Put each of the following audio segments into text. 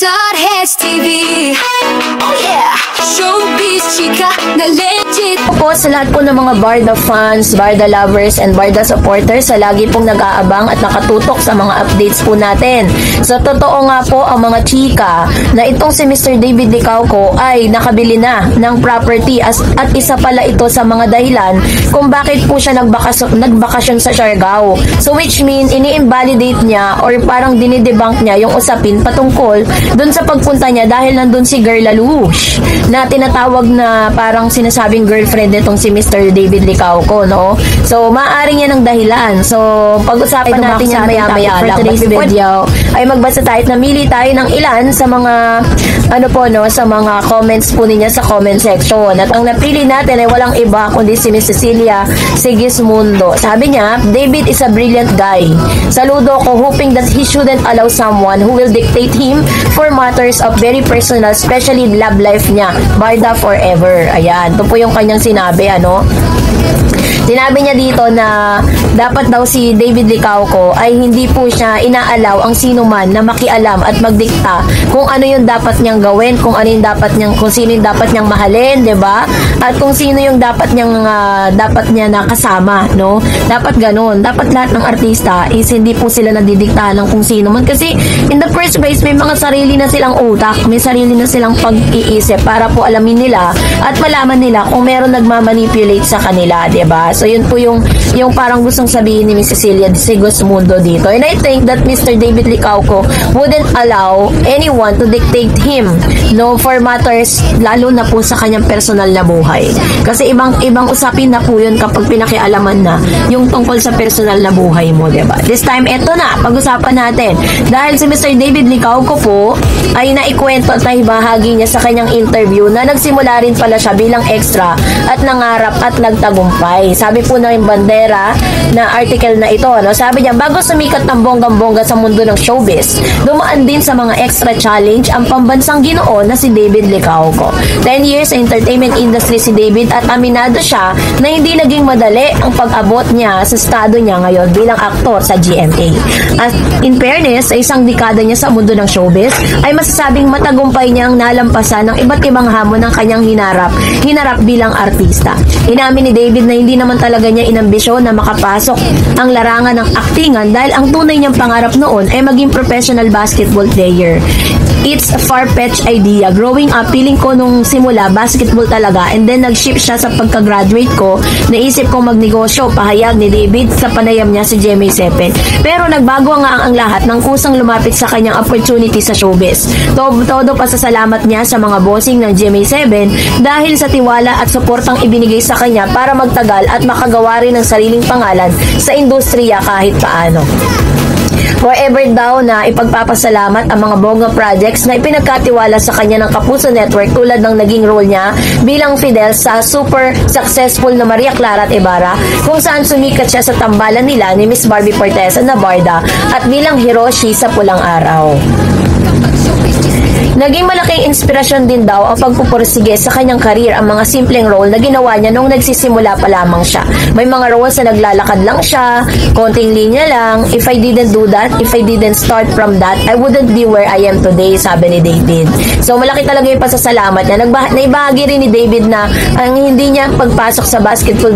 Hotheads TV. Oh yeah, showbiz chika na legit. Po sa lahat po ng mga Barda fans, Barda lovers, and Barda supporters sa lagi pong nag-aabang at nakatutok sa mga updates po natin. Sa totoo nga po ang mga chika na itong si Mr. David Licauco ay nakabili na ng property at isa pala ito sa mga dahilan kung bakit po siya nagbakasyon sa Siargao. So which mean ini-invalidate niya or parang dinidebunk niya yung usapin patungkol dun sa pagpunta niya dahil nandun si Girl Lalouche na tinatawag na parang sinasabing girlfriend nitong si Mr. David Licauco, no? So maaaring yan ang dahilan. So pag-usapan natin yan maya-maya lang. For today's video ay magbasa tayo at namili tayo ng ilan sa mga sa mga comments po niya sa comment section. At ang napili natin ay walang iba kundi si Miss Cecilia Sigismundo. Sabi niya, David is a brilliant guy. Saludo ko, hoping that he shouldn't allow someone who will dictate him for matters of very personal, especially love life niya. Barda forever. Ayan, ito po yung kanyang sinabi, Sinabi niya dito na dapat daw si David Licauco ay hindi po siya inaalaw ang sino man na makialam at magdikta kung ano yung dapat niyang gawin, kung sino yung dapat niyang mahalin, 'di ba? At kung sino yung dapat niya nakasama, no? Dapat ganoon. Dapat lahat ng artista is hindi po sila nadidiktahan ng kung sino man kasi in the first place may mga sarili na silang utak, may sarili na silang pag-iisip para po alamin nila at malaman nila kung meron nagmamanipulate sa kanila, 'di ba? So yun po yung parang gustong sabihin ni Miss Cecilia Sigismundo dito. And I think that Mr. David Licauco wouldn't allow anyone to dictate him, no, for matters lalo na po sa kanyang personal na buhay. Kasi ibang usapin na po yun kapag pinakialaman na yung tungkol sa personal na buhay mo, diba? This time, eto na, pag-usapan natin. Dahil si Mr. David Licauco po ay naikwento at naibahagi niya sa kanyang interview na nagsimula rin pala siya bilang extra at nangarap at nagtagumpay. Sabi po ng Bandera na article na ito, sabi niya, bago sumikat ng bonggang-bongga sa mundo ng showbiz, dumaan din sa mga extra challenge ang pambansang Ginoo na si David Licauco. 10 years sa entertainment industry si David at aminado siya na hindi naging madali ang pag-abot niya sa estado niya ngayon bilang aktor sa GMA. At in fairness, sa isang dekada niya sa mundo ng showbiz, ay masasabing matagumpay niyang nalampasan ng iba't ibang hamon ng kanyang hinarap bilang artista. Inamin ni David na hindi naman talaga niya inambisyon na makapasok ang larangan ng aktingan dahil ang tunay niyang pangarap noon ay maging professional basketball player. It's a far-fetched idea. Growing up, feeling ko nung simula, basketball talaga, and then nag-shift siya sa pagka-graduate ko. Naisip kong magnegosyo, pahayag ni David sa panayam niya sa GMA7. Pero nagbago nga ang lahat nang kusang lumapit sa kanyang opportunity sa showbiz. Todo pasasalamat niya sa mga bossing ng GMA7 dahil sa tiwala at suportang ibinigay sa kanya para magtagal at makagawa rin ng sariling pangalan sa industriya kahit paano. Forever daw na ipagpapasalamat ang mga bongga projects na ipinagkatiwala sa kanya ng Kapuso Network tulad ng naging role niya bilang Fidel sa super successful na Maria Clara at Ibarra kung saan sumikat siya sa tambalan nila ni Miss Barbie Fortesa na Barda at bilang Hiroshi sa Pulang Araw. Naging malaking inspirasyon din daw ang pagpupursige sa kanyang career ang mga simpleng role na ginawa niya nung nagsisimula pa lamang siya. May mga roles na naglalakad lang siya, konting linya lang. If I didn't do that, if I didn't start from that, I wouldn't be where I am today, sabi ni David. So malaki talaga yung pasasalamat niya. Naibahagi rin ni David na ang hindi niya pagpasok sa basketball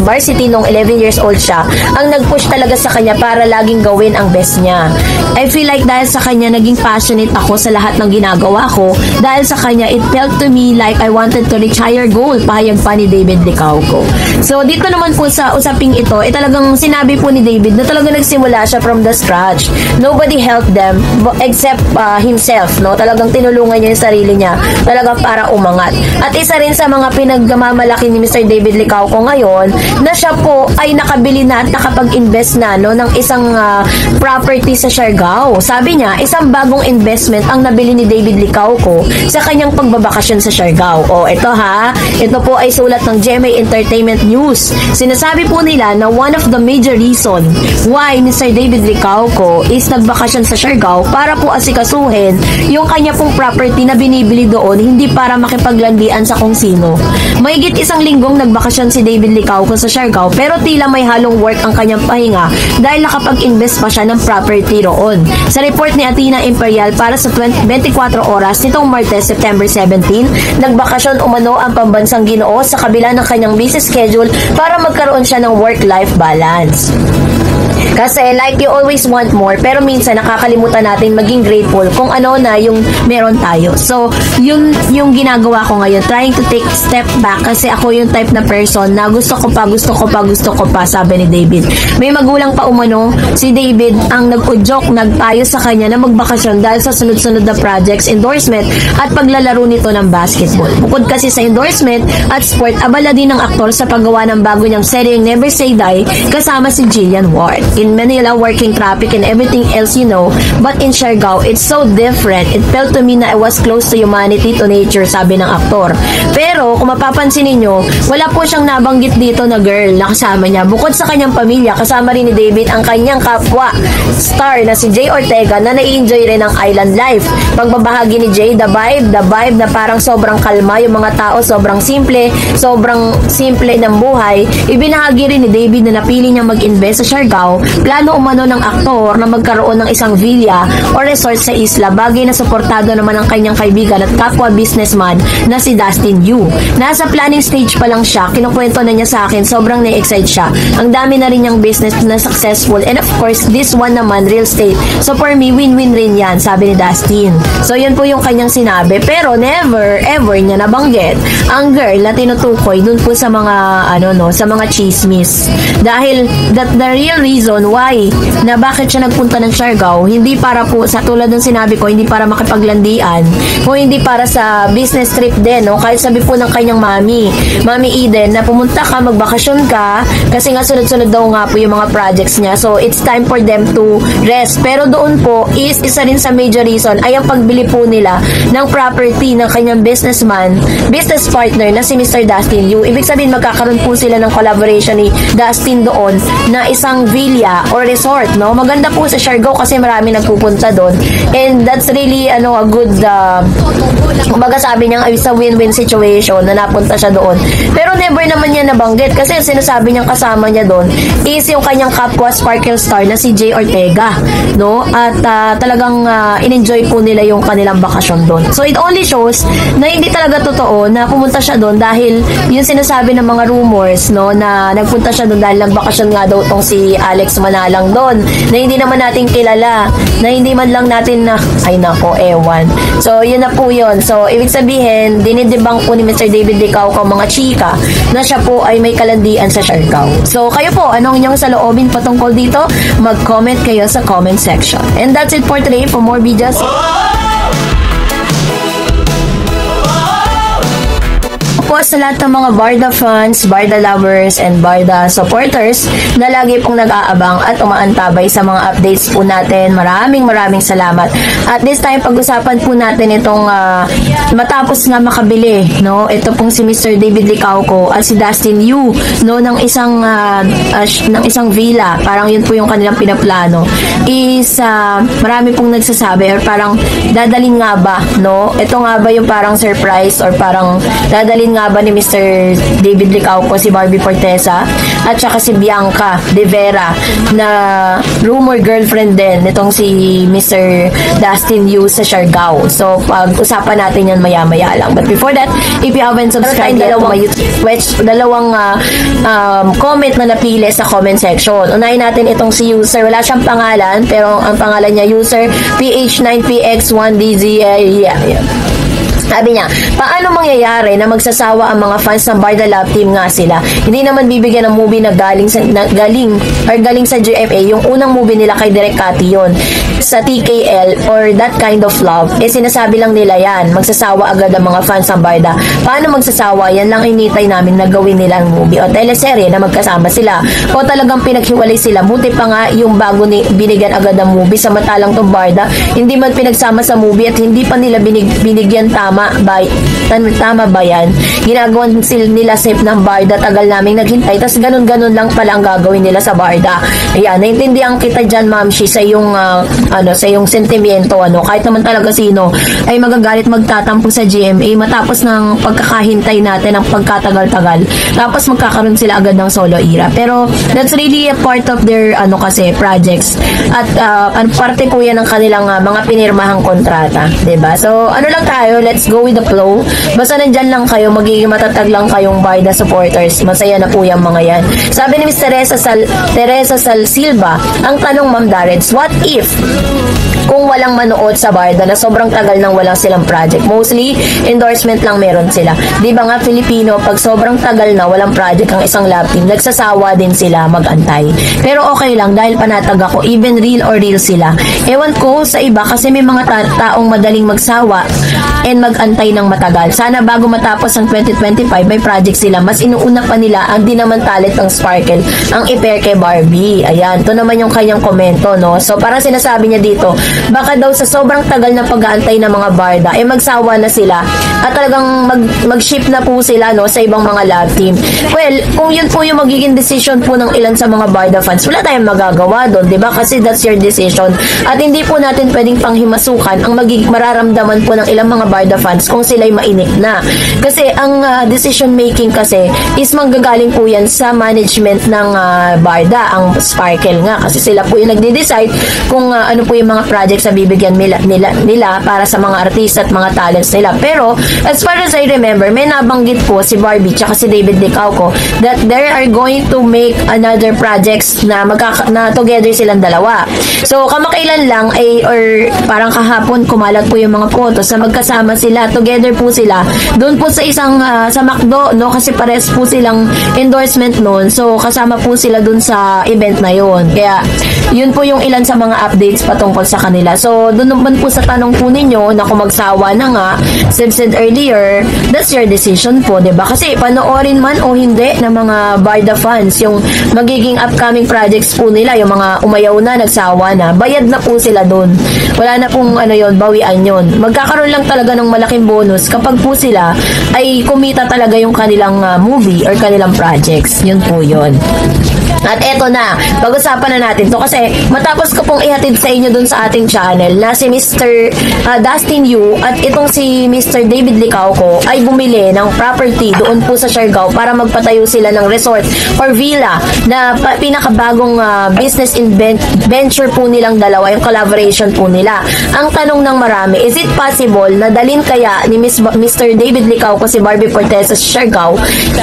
varsity nung 11 years old siya, ang nag-push talaga sa kanya para laging gawin ang best niya. I feel like dahil sa kanya, naging passionate ako sa lahat ng ginagawa ko. Dahil sa kanya, it felt to me like I wanted to reach higher goal, pahayag pa ni David Licauco. So, dito naman po sa usaping ito, talagang sinabi po ni David na talagang nagsimula siya from the scratch. Nobody helped them except himself, no? Talagang tinulungan niya yung sarili niya talaga para umangat. At isa rin sa mga pinagmamalaki ni Mr. David Licauco ngayon, na siya po ay nakabili na at nakapag-invest na, no, ng isang property sa Siargao. Sabi niya, isang bagong investment ang nabili ni David David Licauco sa kanyang pagbabakasyon sa Siargao. O ito ha, ito po ay sulat ng GMA Entertainment News. Sinasabi po nila na one of the major reason why Mr. David Licauco is nagbakasyon sa Siargao para po asikasuhin yung kanya pong property na binibili doon, hindi para makipaglandian sa kung sino. Mahigit isang linggong nagbakasyon si David Licauco sa Siargao pero tila may halong work ang kanyang pahinga dahil nakapag-invest pa siya ng property roon. Sa report ni Athena Imperial para sa 24 oras nitong Martes, September 17, nagbakasyon umano ang pambansang Ginoo sa kabila ng kanyang busy schedule para magkaroon siya ng work-life balance. Kasi like you always want more pero minsan nakakalimutan natin maging grateful kung ano na yung meron tayo. So, yun yung ginagawa ko ngayon, trying to take step back kasi ako yung type na person na gusto ko pa, sabi ni David. May magulang pa umano, si David ang nag-udyok, nagpayo sa kanya na magbakasyon dahil sa sunod-sunod na projects, endorsement at paglalaro nito ng basketball. Bukod kasi sa endorsement at sport, abala din ng aktor sa paggawa ng bago niyang seryeng Never Say Die kasama si Jillian Ward. In Manila, working traffic and everything else you know, but in Siargao, it's so different. It felt to me na I was close to humanity, to nature, sabi ng aktor. Pero, kung mapapansin ninyo, wala po siyang nabanggit dito na girl na kasama niya. Bukod sa kanyang pamilya, kasama rin ni David ang kanyang kapwa star na si Jay Ortega na nai-enjoy rin ang island life. Pagbabahagi ni Jay, the vibe na parang sobrang kalma, yung mga tao sobrang simple ng buhay. Ibinahagi rin ni David na napili niyang mag-invest sa Siargao. Plano umano ng aktor na magkaroon ng isang villa o resort sa isla, bagay na suportado naman ang kanyang kaibigan at kapwa businessman na si Dustin Yu. Nasa planning stage pa lang siya, kinukwento na niya sa akin, sobrang na-excite siya. Ang dami na rin niyang business na successful and of course, this one naman, real estate. So for me, win-win rin yan, sabi ni Dustin. So yun po yung kanyang sinabi, pero never ever niya nabanggit ang girl na tinutukoy dun po sa mga sa mga chismis. Dahil the real reason why na bakit siya nagpunta ng Siargao, hindi para po sa tulad ng sinabi ko, hindi para makipaglandian, o hindi para sa business trip din, no? Kahit sabi po ng kanyang Mami Eden na pumunta ka, magbakasyon ka kasi nga sunod-sunod daw nga po yung mga projects niya, so it's time for them to rest. Pero doon po is isa rin sa major reason ay ang pagbili po nila ng property ng kanyang business partner na si Mr. Dustin Yu. Ibig sabihin magkakaroon po sila ng collaboration ni Dustin doon na isang villa or resort, no? Maganda po sa Siargao kasi marami nagpupunta doon. And that's really a good kumbaga sabi niya it's a win-win situation na napunta siya doon. Pero never naman niya nabanggit kasi sinasabi niyang kasama niya doon is yung kanyang kapwa sparkle star na si Jay Ortega, no? At talagang in-enjoy po nila yung kanilang bakasyon doon. So it only shows na hindi talaga totoo na pumunta siya doon dahil yung sinasabi ng mga rumors, no, na nagpunta siya doon dahil nagbakasyon nga daw tong si Alex Manalang doon na hindi naman natin kilala, na hindi man lang natin na ay nako, ewan. So yun na po yun. So ibig sabihin dinidebunk po ni Mr. David Licauco mga chika na siya po ay may kalandian sa Siargao. So kayo po, anong inyong saloobin patungkol dito? Mag-comment kayo sa comment section. And that's it for today. For more videos, po sa lahat ng mga Barda fans, Barda lovers, and Barda supporters na lagi pong nag-aabang at umaantabay sa mga updates po natin. Maraming salamat. At this time, pag-usapan po natin itong matapos nga makabili, no? Ito pong si Mr. David Licauco at si Dustin Yu, no, ng isang villa. Parang yun po yung kanilang pinaplano. Is marami pong nagsasabi or parang dadalhin nga ba, no? Ito nga ba yung parang surprise or parang dadalhin nga ba ni Mr. David Licauco si Barbie Fortesa at saka si Bianca De Vera na rumor girlfriend din nitong si Mr. Dustin Yu sa Siargao. So pag-usapan natin yan maya-maya lang. But before that, if you haven't subscribed yet to my YouTube, dalawang comment na napili sa comment section. Unahin natin itong si user, wala siyang pangalan pero ang pangalan niya user PH9PX1DZ. Sabi niya, paano mangyayari na magsasawa ang mga fans ng Barda Love Team nga sila? Hindi naman bibigyan ng movie na galing sa GMA, yung unang movie nila kay Direk Cathy yun, sa TKL or That Kind of Love. Sinasabi lang nila yan, magsasawa agad ang mga fans ng Barda. Paano magsasawa? Yan lang initay namin na gawin nila ang movie o teleserye na magkasama sila. O talagang pinaghiwalay sila. Buti pa nga yung bago binigyan agad ng movie, samantalang tong Barda, hindi man pinagsama sa movie at hindi pa nila binigyan tama ba yan? Ginagawan nila safe ng Barda, tagal naming naghintay, tas ganun-ganun lang pala ang gagawin nila sa Barda. Ayan, naintindihan kita dyan, Ma'am Shi, sa yung sa yung sentimiento, kahit naman talaga sino ay magagalit, magtatampo sa GMA matapos ng pagkakahintay natin ng pagkatagal-tagal, tapos magkakaroon sila agad ng solo era. Pero that's really a part of their kasi projects at parte po yan ng kanilang mga pinirmahang kontrata, 'di ba? So ano lang tayo, let's go with the flow. Basta nandyan lang kayo, magiging matatag lang kayong Barda supporters. Masaya na po yung mga yan. Sabi ni Miss Teresa Sal Silva, ang tanong, Ma'am Dareds, what if kung walang manood sa Barda na sobrang tagal nang walang silang project? Mostly, endorsement lang meron sila. Di ba nga, Filipino, pag sobrang tagal na walang project ang isang love team, nagsasawa din sila magantay. Pero okay lang, dahil panatag ako, even real or real sila. Ewan ko sa iba, kasi may mga taong madaling magsawa and magantay ng matagal. Sana bago matapos ang 2025, may project sila. Mas inuuna pa nila ang di naman talent ng Sparkle, ang i-pair kay Barbie. Ayan, to naman yung kanyang komento, no? So, parang sinasabi niya dito, baka daw sa sobrang tagal na pag-aantay ng mga Barda, magsawa na sila at talagang mag-ship na po sila, no, sa ibang mga love team. Well, kung yun po yung magiging decision po ng ilan sa mga Barda fans, wala tayong magagawa doon, di ba? Kasi that's your decision. At hindi po natin pwedeng panghimasukan ang mararamdaman po ng ilang mga Barda fans kung sila'y mainip na. Kasi ang decision making kasi is manggagaling po yan sa management ng Barda, ang Sparkle nga. Kasi sila po yung nagde-decide kung ano po yung mga projects na bibigyan nila para sa mga artista at mga talents nila. Pero, as far as I remember, may nabanggit po si Barbie tsaka si David Licauco that they are going to make another projects na together silang dalawa. So, kamakailan lang or parang kahapon kumalat po yung mga photos na magkasama sila, together po sila doon po sa isang sa McDo, no, kasi pares po silang endorsement noon. So, kasama po sila doon sa event na yon. Kaya, yun po yung ilan sa mga updates patungkol sa kanila. So, doon naman po sa tanong po ninyo na kung magsawa na nga, said earlier, that's your decision po, diba? Kasi panoorin man o hindi ng mga Barda fans yung magiging upcoming projects po nila, yung mga umayaw na, nagsawa na, bayad na po sila doon. Wala na pong bawian yon. Magkakaroon lang talaga ng malaking bonus kapag po sila ay kumita talaga yung kanilang movie or kanilang projects. Yun po yun. At eto na, pag-usapan na natin to kasi matapos ko pong ihatid sa inyo dun sa ating channel na si Mr. Dustin Yu at itong si Mr. David Licauco ay bumili ng property doon po sa Siargao para magpatayo sila ng resort or villa na pinakabagong business venture po nilang dalawa, yung collaboration po nila. Ang tanong ng marami, is it possible na dalhin kaya ni Mr. David Licauco si Barbie Forteza sa Siargao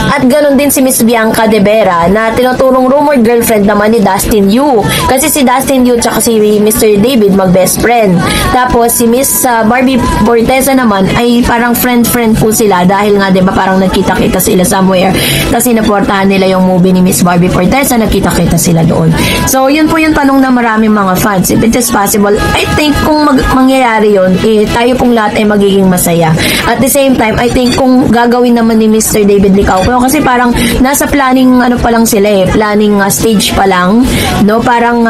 at ganun din si Miss Bianca De Vera na tinuturong rumored girlfriend naman ni Dustin Yu. Kasi si Dustin Yu tsaka si Mr. David mag-best friend. Tapos si Miss Barbie Forteza naman ay parang friend-friend po sila dahil nga 'di ba parang nagkita-kita sila somewhere kasi naportahan nila yung movie ni Miss Barbie Forteza, nagkita-kita sila doon. So yun po yung tanong ng maraming mga fans, if it is possible. I think kung mangyayari yun, tayo pong lahat ay magiging masaya. At the same time, I think kung gagawin naman ni Mr. David Licauco, kasi parang nasa planning pa lang sila planning stage pa lang, no? Parang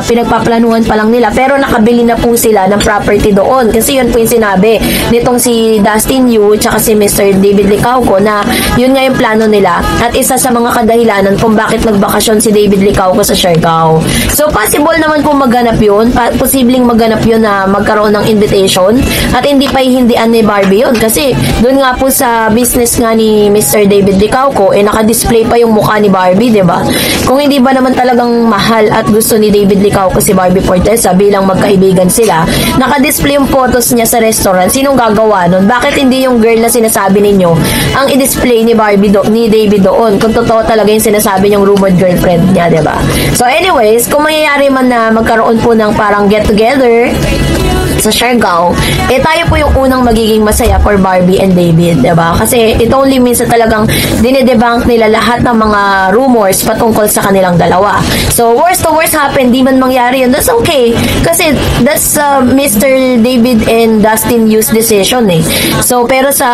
pinagpaplanuhan pa lang nila, pero nakabili na po sila ng property doon. Kasi yun po yung sinabi nitong si Dustin Yu tsaka si Mr. David Licauco na yun nga yung plano nila at isa sa mga kadahilanan kung bakit nagbakasyon si David Licauco sa Siargao. So possible naman kung magganap yun, posibleng magganap yun na magkaroon ng invitation at hindi pa hindian ni Barbie yun kasi doon nga po sa business nga ni Mr. David Licauco naka-display pa yung mukha ni Barbie, diba? Kung hindi ba naman talagang mahal at gusto ni David Licauco si Barbie Forteza bilang magkaibigan magkaibigan sila, naka-display yung photos niya sa restaurant. Sinong gagawa nun? Bakit hindi yung girl na sinasabi ninyo ang i-display ni ni David doon? Kung totoo talaga yung sinasabi niyang rumored girlfriend niya, diba? So anyways, kung mangyayari man na magkaroon po ng parang get together sa Siargao, tayo po yung unang magiging masaya for Barbie and David, diba? Kasi it only means na talagang dinedebunk nila lahat ng mga rumors patungkol sa kanilang dalawa. So, worst to worst happen, di man mangyari yun, that's okay. Kasi that's Mr. David and Dustin Yu's decision eh. So, pero sa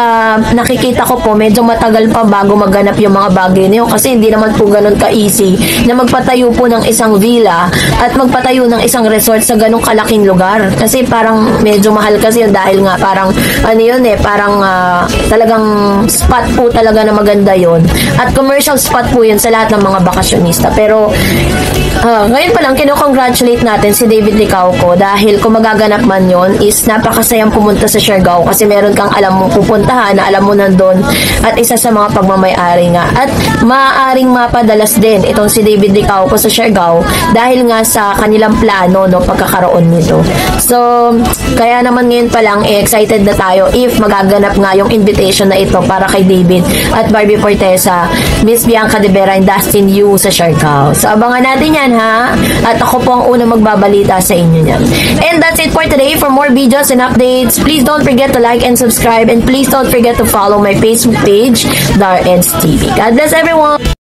nakikita ko po, medyo matagal pa bago maganap yung mga bagay na yun kasi hindi naman po ganun ka-easy na magpatayo po ng isang villa at magpatayo ng isang resort sa ganung kalaking lugar. Kasi parang medyo mahal kasi yun dahil nga parang ano yun eh, parang talagang spot po talaga na maganda yun. At commercial spot po yun sa lahat ng mga bakasyonista. Pero ngayon pa lang, kino-congratulate natin si David Licauco dahil kung magaganap man yun is napakasayang pumunta sa Siargao kasi meron kang alam mo pupuntahan na alam mo nandun at isa sa mga pagmamay-ari nga. At maaaring mapadalas din itong si David Licauco sa Siargao dahil nga sa kanilang plano no pagkakaroon nito. So, kaya naman ngayon pa lang excited na tayo if magaganap nga yung invitation na ito para kay David at Barbie Fortesa, Miss Bianca De Vera and Dustin Yu sa Siargao. So, abangan natin yan ha. At ako po ang unang magbabalita sa inyo niyan. And that's it for today. For more videos and updates, please don't forget to like and subscribe and please don't forget to follow my Facebook page, Dar Eds TV. God bless everyone!